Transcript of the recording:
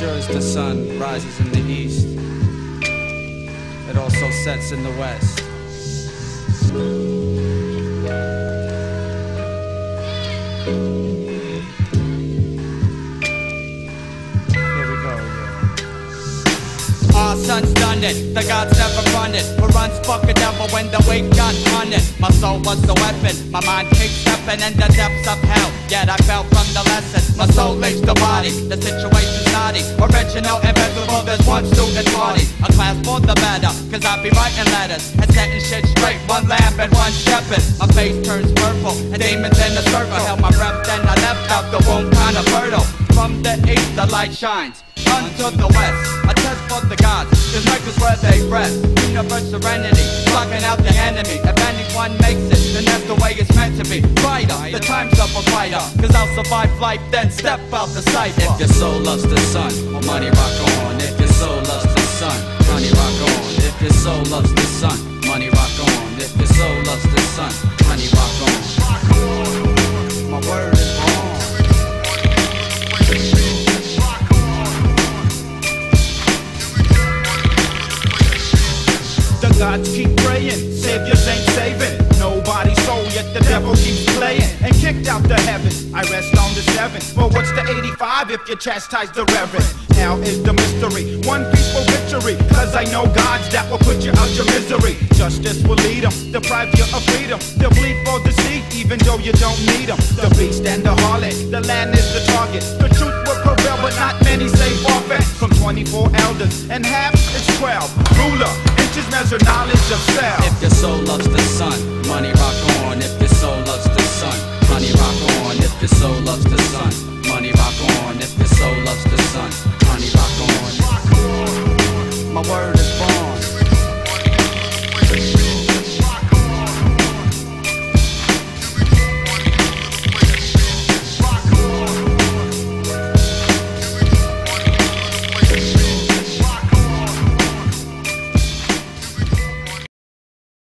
sure as the sun rises in the east, it also sets in the west. Here we go, Our son's done it, the gods never run it. Who runs fuck a devil when the weight got hunted? My soul was the weapon, my mind keeps stepping in the depths of hell. Yet I fell from the lesson, my soul leaves the body. The situation's naughty, original, invincible, there's one student party. A class for the better, cause I be writing letters and setting shit straight, one lamb and one shepherd. My face turns purple, and demons in the circle. Held my breath, then I left out the womb kinda fertile. From the east, the light shines unto the west. A test for the gods, cause life is where they rest. Universe serenity, blocking out the enemy. If anyone makes it, then that's the way it's meant to be. Fighter, the time's up a fighter, cause I'll survive life, then step out the sight. If your soul loves the sun, money rock on. If your soul loves the sun, money rock on. If your soul loves the sun, money rock on. If your soul loves the sun, money rock on. My word is on. The gods keep praying, saviors ain't saving nobody's soul, yet the devil keeps playing and kicked out the heaven. I rest on the 7, but what's the 85 if you chastise the reverend? Hell is the mystery, one peaceful victory, cause I know gods that will put you out your misery. Justice will lead them, deprive you of freedom. They'll bleed for the seed, even though you don't need them. The beast and the harlot, the land is the target. The truth will prevail, but not many say forfeit. From 24 elders, and half is 12. Ruler, inches measure knowledge of self. If your soul loves the sun, money rock on. If your soul loves the sun, money rock on. If your soul loves the sun, money rock on. If your soul loves the sun, money rock on. My word